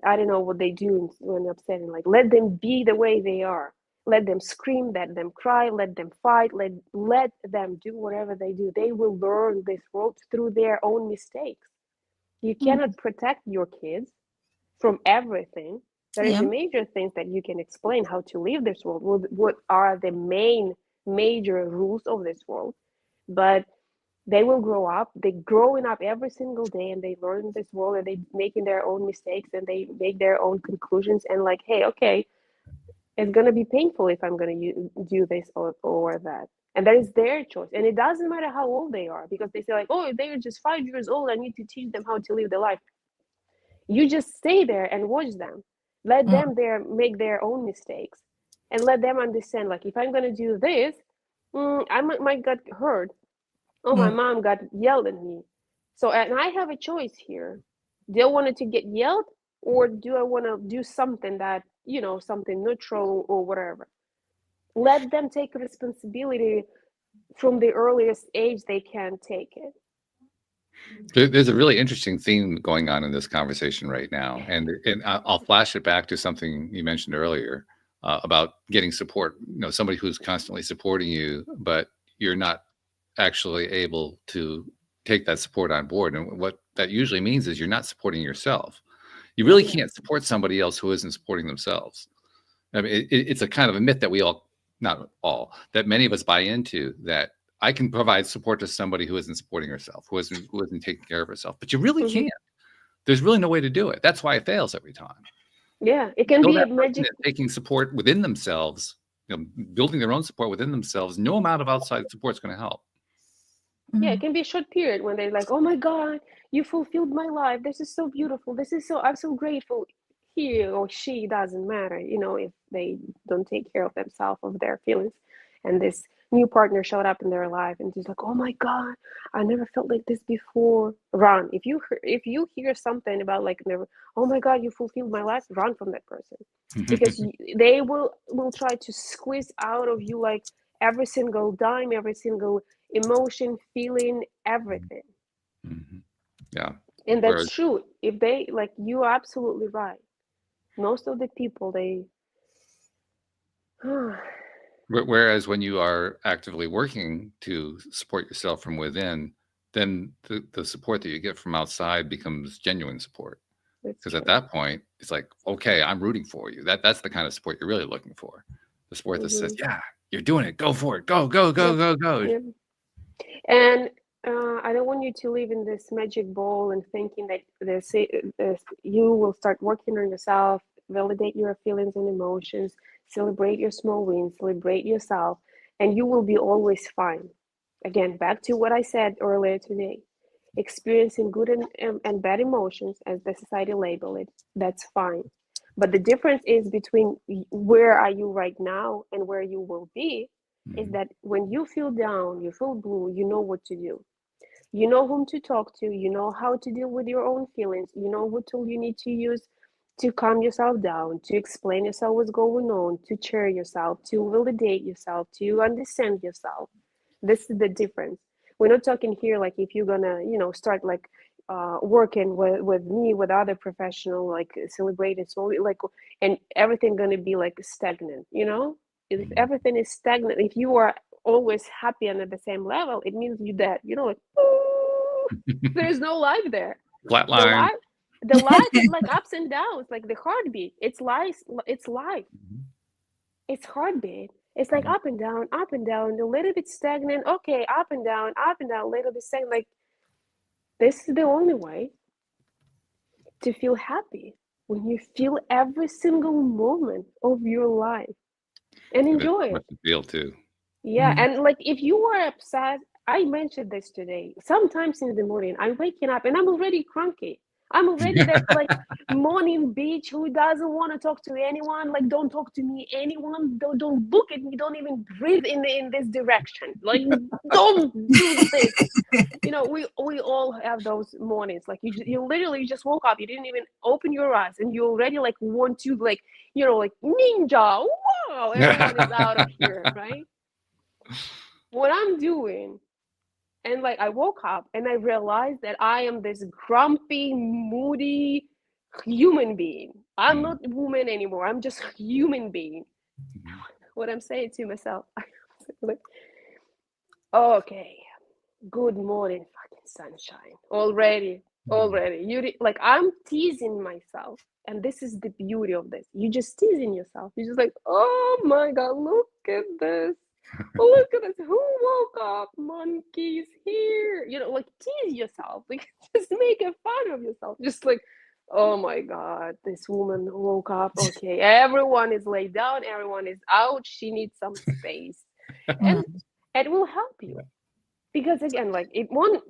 don't know what they do when they're upsetting. Like, let them be the way they are. Let them scream, let them cry, let them fight, let them do whatever they do. They will learn this world through their own mistakes. You cannot protect your kids from everything. There is a major things that you can explain how to live this world. What are the major rules of this world? But they will grow up. They growing up every single day, and they learn this world, and they making their own mistakes, and they make their own conclusions. And like, hey, okay, it's gonna be painful if I'm gonna do this or that. And that is their choice. And it doesn't matter how old they are, because they say like, oh, they're just 5 years old. I need to teach them how to live their life. You just stay there and watch them. Let them make their own mistakes, and let them understand, like, if I'm going to do this, I might get hurt. Oh, my mom got yelled at me. So, and I have a choice here. Do I want to get yelled, or do I want to do something that, something neutral or whatever? Let them take responsibility from the earliest age they can take it. There's a really interesting theme going on in this conversation right now, and I'll flash it back to something you mentioned earlier about getting support. Somebody who's constantly supporting you, but you're not actually able to take that support on board. And what that usually means is you're not supporting yourself. You really can't support somebody else who isn't supporting themselves. I mean, it's a kind of a myth that we all, not all, that many of us buy into, that I can provide support to somebody who isn't supporting herself, who isn't taking care of herself. But you really can't. There's really no way to do it. That's why it fails every time. Yeah, it can be a magic. Taking support within themselves, building their own support within themselves. No amount of outside support is going to help. Yeah, it can be a short period when they're like, oh my God, you fulfilled my life. This is so beautiful. I'm so grateful. He or she, doesn't matter, if they don't take care of themselves, of their feelings. And this new partner showed up in their life, and she's like, oh my God, I never felt like this before. Run. If you hear something about like, never, oh my God, you fulfilled my life, run from that person. Because they will try to squeeze out of you like every single dime, every single emotion, feeling, everything. Yeah. And that's true. If they, like, you're absolutely right. Most of the people, they whereas when you are actively working to support yourself from within, then the support that you get from outside becomes genuine support. Because at that point, it's like, okay, I'm rooting for you. That's the kind of support you're really looking for. The support that says, yeah, you're doing it. Go for it. Go, go, go, go, go. Yeah. And I don't want you to live in this magic ball and thinking that you will start working on yourself, validate your feelings and emotions, celebrate your small wins, celebrate yourself, and you will be always fine. Again, back to what I said earlier today. Experiencing good and bad emotions, as the society label it, that's fine. But the difference is between where are you right now and where you will be, is that when you feel down, you feel blue, you know what to do. You know whom to talk to, you know how to deal with your own feelings, you know what tool you need to use to calm yourself down, to explain yourself what's going on, to cheer yourself, to validate yourself, to understand yourself. This is the difference. We're not talking here like if you're gonna, start like working with me, with other professional, like celebrating slowly, like, and everything gonna be like stagnant, If everything is stagnant, if you are always happy and at the same level, it means you're dead. Like, there's no life there. Flatline. The life is like ups and downs, like the heartbeat. It's life. It's life. It's heartbeat. It's like up and down, a little bit stagnant. Okay, up and down, a little bit stagnant. Like, this is the only way to feel happy, when you feel every single moment of your life and enjoy it. Feel too. Yeah, and like if you are upset, I mentioned this today. Sometimes in the morning, I'm waking up and I'm already cranky. I'm already that like morning bitch who doesn't want to talk to anyone. Like, don't talk to me, anyone. Don't look at me. Don't even breathe in this direction. Like, don't do this. We all have those mornings. Like you literally just woke up. You didn't even open your eyes, and you already like want to like like ninja. Wow, everyone is out of here, right? What I'm doing. And like I woke up and I realized that I am this grumpy, moody human being. I'm not a woman anymore. I'm just a human being. What I'm saying to myself, like, okay, good morning, fucking sunshine. Already already. Like, I'm teasing myself, and this is the beauty of this. You just teasing yourself. You're just like, oh my God, look at this. Look at this. Who woke up? Monkeys here. Like, tease yourself. Like, just make a fun of yourself. Just like, oh my God, this woman woke up. Okay, everyone is laid down. Everyone is out. She needs some space. And it will help you. Because again, like, it won't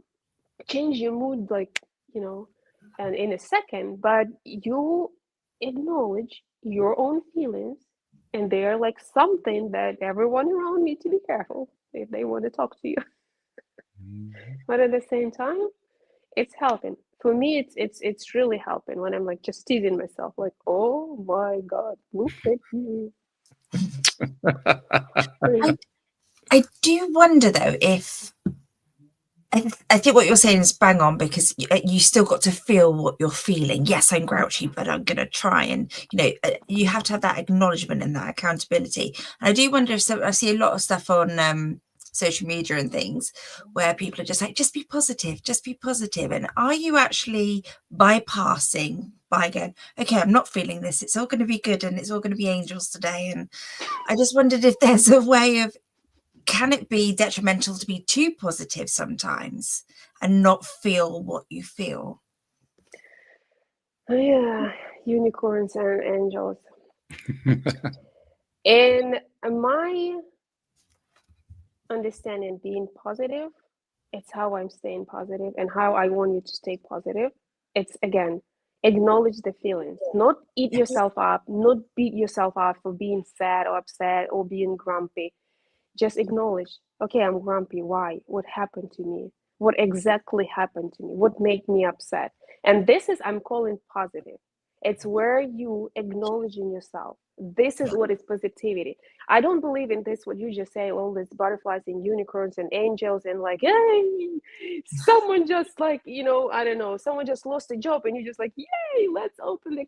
change your mood, like, and in a second, but you acknowledge your own feelings, and they're like something that everyone around needs to be careful if they want to talk to you. But at the same time, it's helping. For me, it's really helping when I'm like just teasing myself, like, oh my God, look at you. I do wonder though if I think what you're saying is bang on, because you still got to feel what you're feeling. Yes, I'm grouchy, but I'm going to try. And, you have to have that acknowledgement and that accountability. And I do wonder if I see a lot of stuff on social media and things where people are just like, just be positive, just be positive. And are you actually bypassing by going, okay, I'm not feeling this. It's all going to be good and it's all going to be angels today. And I just wondered if there's a way of, can it be detrimental to be too positive sometimes and not feel what you feel? Yeah, unicorns and angels. In my understanding, being positive, it's how I'm staying positive and how I want you to stay positive. It's, again, acknowledge the feelings, not eat yourself up, not beat yourself up for being sad or upset or being grumpy. Just acknowledge, okay, I'm grumpy. Why? What happened to me? What exactly happened to me? What made me upset? And this is, I'm calling positive. It's where you acknowledging yourself. This is what is positivity. I don't believe in this, what you just say, all these butterflies and unicorns and angels and like, hey, someone just like, I don't know, someone just lost a job and you're just like, yay, let's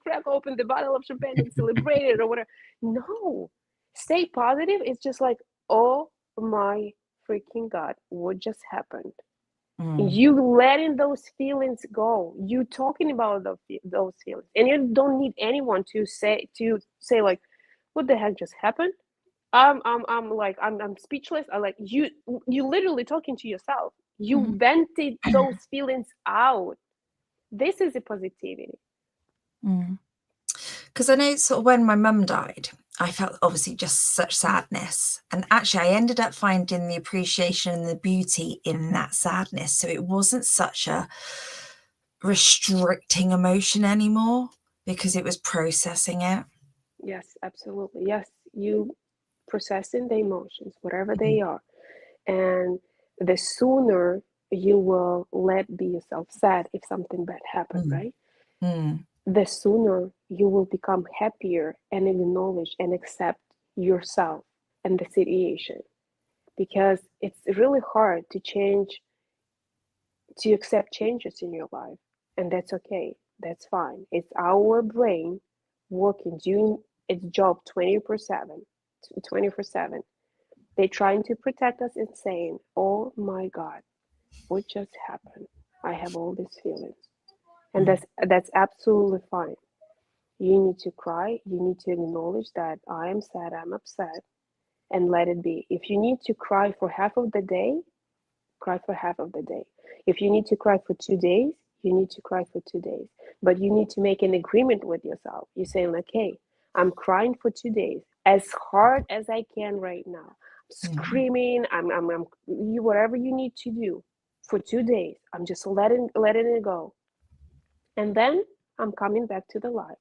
crack open the bottle of champagne and celebrate it or whatever. No, stay positive. It's just like, oh my freaking God, what just happened? You letting those feelings go. You talking about those feelings, and you don't need anyone to say like, what the heck just happened? I'm speechless. I like you literally talking to yourself. You vented those feelings out. This is a positivity. Because I know sort of when my mum died, I felt obviously just such sadness. And actually, I ended up finding the appreciation and the beauty in that sadness. So it wasn't such a restricting emotion anymore because it was processing it. Yes, absolutely. Yes, you processing the emotions, whatever they are. And the sooner you will let be yourself sad if something bad happened, right? The sooner you will become happier and acknowledge and accept yourself and the situation. Because it's really hard to accept changes in your life. And that's okay. That's fine. It's our brain working, doing its job 24/7. They're trying to protect us and saying, oh my God, what just happened? I have all these feelings. And that's absolutely fine. You need to cry. You need to acknowledge that I am sad, I'm upset, and let it be. If you need to cry for half of the day, cry for half of the day. If you need to cry for 2 days, you need to cry for 2 days. But you need to make an agreement with yourself. You're saying like, hey, I'm crying for 2 days as hard as I can right now. Screaming, I'm whatever you need to do for 2 days. I'm just letting it go. And then I'm coming back to the light.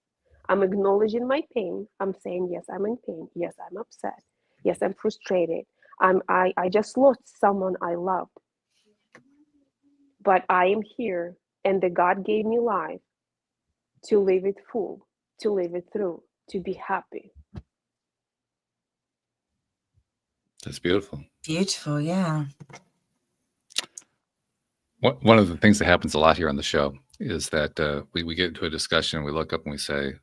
I'm acknowledging my pain. I'm saying, yes, I'm in pain. Yes, I'm upset. Yes, I'm frustrated. I just lost someone I loved. But I am here, and the God gave me life to live it full, to live it through, to be happy. That's beautiful. Beautiful, yeah. One of the things that happens a lot here on the show is that we get into a discussion, we look up and we say,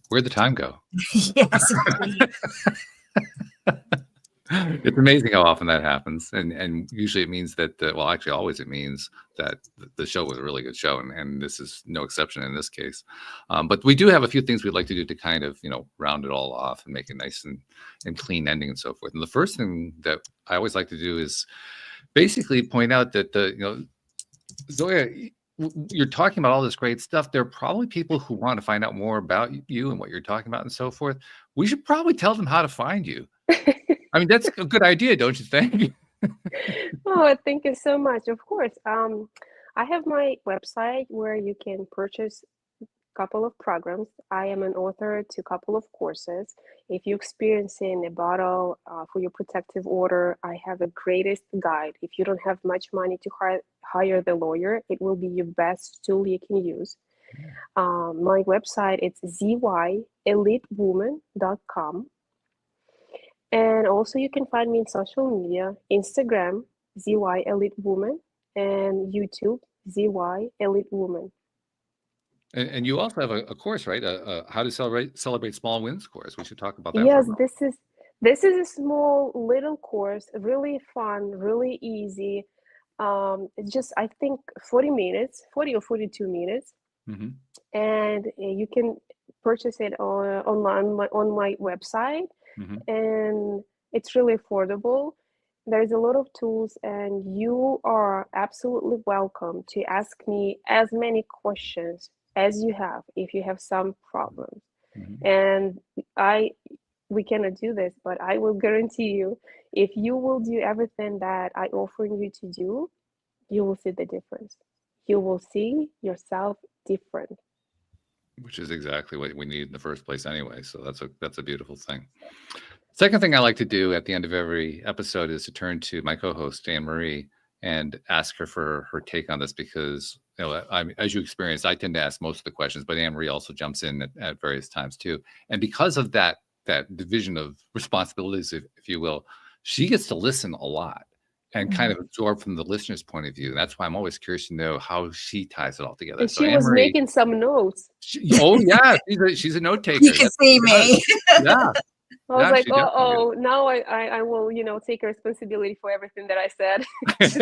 where'd the time go? Yes. It's amazing how often that happens, and usually it means that well, actually, always it means that the show was a really good show, and this is no exception in this case. But we do have a few things we'd like to do to kind of round it all off and make it nice and clean ending and so forth. And the first thing that I always like to do is basically point out that Zoia, you're talking about all this great stuff. There are probably people who want to find out more about you and what you're talking about and so forth. We should probably tell them how to find you. I mean, that's a good idea, don't you think? Oh, thank you so much. Of course. I have my website where you can purchase a couple of programs. I am an author to a couple of courses. If you're experiencing a battle for your protective order, I have a greatest guide. If you don't have much money to hire the lawyer, it will be your best tool you can use. My website is zoyelitewoman.com. And also you can find me in social media, Instagram, ZY Elite Woman, and YouTube, ZY Elite Woman. And you also have a course, right? How to celebrate small wins course. We should talk about that. Yes, this is a small little course, really fun, really easy. It's just, I think 40 or 42 minutes. Mm-hmm. And you can purchase it online on my website. Mm-hmm. And it's really affordable. There's a lot of tools, and you are absolutely welcome to ask me as many questions as you have if you have some problems. Mm-hmm. And we cannot do this, but I will guarantee you, if you will do everything that I offer you to do, you will see the difference. You will see yourself different. Which is exactly what we need in the first place anyway. So that's a beautiful thing. Second thing I like to do at the end of every episode is to turn to my co-host, Anne-Marie, and ask her for her take on this, because as you experienced, I tend to ask most of the questions, but Anne-Marie also jumps in at various times too. And because of that division of responsibilities, if you will, she gets to listen a lot and kind of absorb from the listener's point of view. That's why I'm always curious to know how she ties it all together. And so she was making some notes. Oh yeah, she's a note taker. You can see me. Yeah. I was like, now I will, take responsibility for everything that I said. she's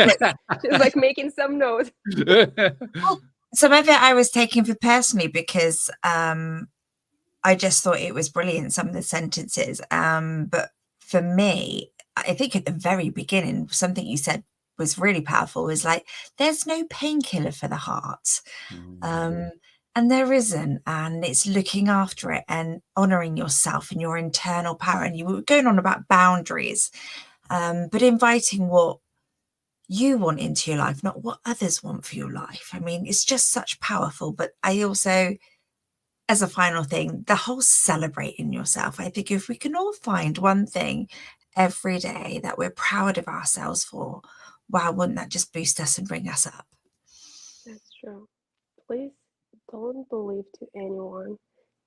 like making some notes. Well, some of it I was taking for personally because I just thought it was brilliant, some of the sentences. But for me, I think at the very beginning, something you said was really powerful, was like, there's no painkiller for the heart. And there isn't. And it's looking after it and honoring yourself and your internal power. And you were going on about boundaries, but inviting what you want into your life, not what others want for your life. I mean, it's just such powerful. But I also, as a final thing, the whole celebrating yourself. I think if we can all find one thing every day that we're proud of ourselves for, wow, wouldn't that just boost us and bring us up? That's true. Please don't believe to anyone.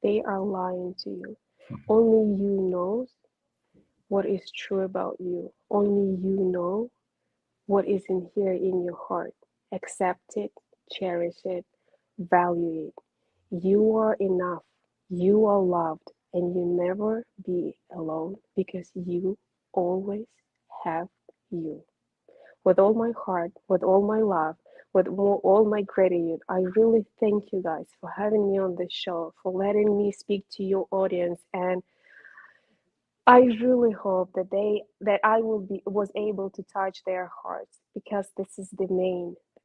They are lying to you. Only you knows what is true about you. Only you know what is in here in your heart. Accept it, cherish it, value it. You are enough. You are loved, and you never be alone, because you always have you. With all my heart, with all my love, with all my gratitude, I really thank you guys for having me on this show, for letting me speak to your audience, and I really hope that I was able to touch their hearts, because this is the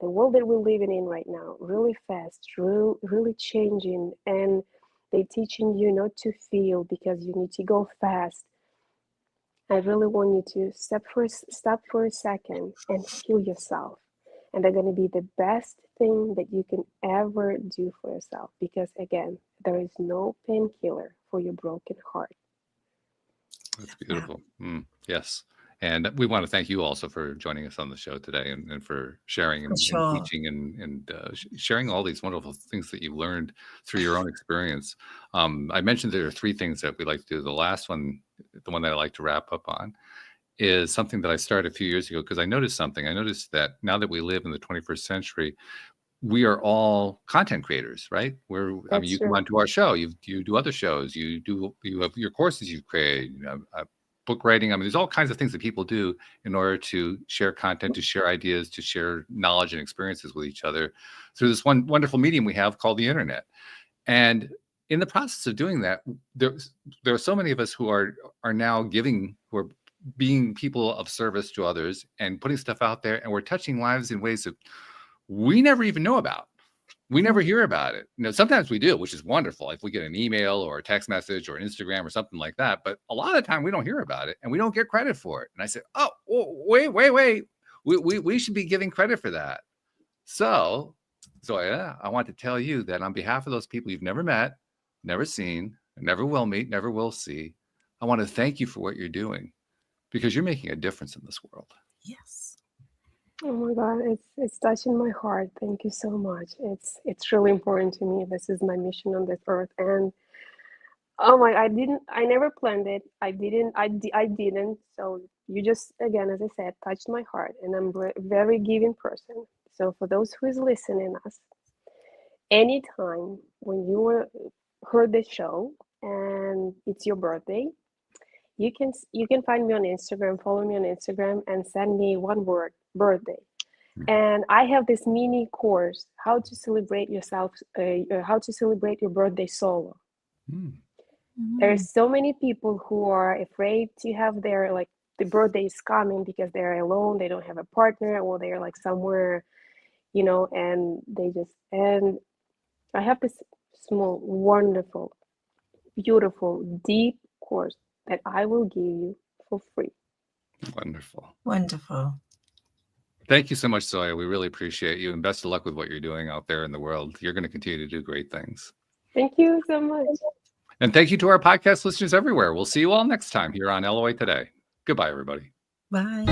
world that we're living in right now, really fast, really changing, and they're teaching you not to feel because you need to go fast. I really want you to stop for a second and feel yourself. And they're going to be the best thing that you can ever do for yourself, because again, there is no painkiller for your broken heart. That's beautiful. Yes. And we want to thank you also for joining us on the show today, and for sharing and teaching and sharing all these wonderful things that you learned through your own experience. I mentioned there are 3 things that we like to do. The last one, the one that I like to wrap up on, is something that I started a few years ago, because I noticed something. I noticed that now that we live in the 21st century, we are all content creators, right? You come onto our show, you do other shows, you have your courses you've created. book writing. I mean, there's all kinds of things that people do in order to share content, to share ideas, to share knowledge and experiences with each other through this one wonderful medium we have called the internet. And in the process of doing that, there are so many of us who are now giving, who are being people of service to others and putting stuff out there, and we're touching lives in ways that we never even know about. We never hear about it. Sometimes we do, which is wonderful. If we get an email or a text message or an Instagram or something like that, but a lot of the time we don't hear about it and we don't get credit for it. And I said, oh, wait. We should be giving credit for that. So, Zoia, I want to tell you that on behalf of those people you've never met, never seen, never will meet, never will see, I want to thank you for what you're doing, because you're making a difference in this world. Yes. Oh my God, it's touching my heart. Thank you so much. It's really important to me. This is my mission on this earth, and oh my, I never planned it. I didn't. So you just, again, as I said, touched my heart, and I'm a very giving person. So for those who is listening us, anytime when you heard the show and it's your birthday, you can find me on Instagram, follow me on Instagram, and send me one word, birthday. And I have this mini course, how to celebrate yourself, how to celebrate your birthday solo. There's so many people who are afraid to have their, like, the birthday is coming because they're alone, they don't have a partner, or they're like somewhere, and and I have this small, wonderful, beautiful, deep course that I will give you for free. Wonderful. Thank you so much, Zoia. We really appreciate you, and best of luck with what you're doing out there in the world. You're going to continue to do great things. Thank you so much. And thank you to our podcast listeners everywhere. We'll see you all next time here on LOA Today. Goodbye, everybody. Bye.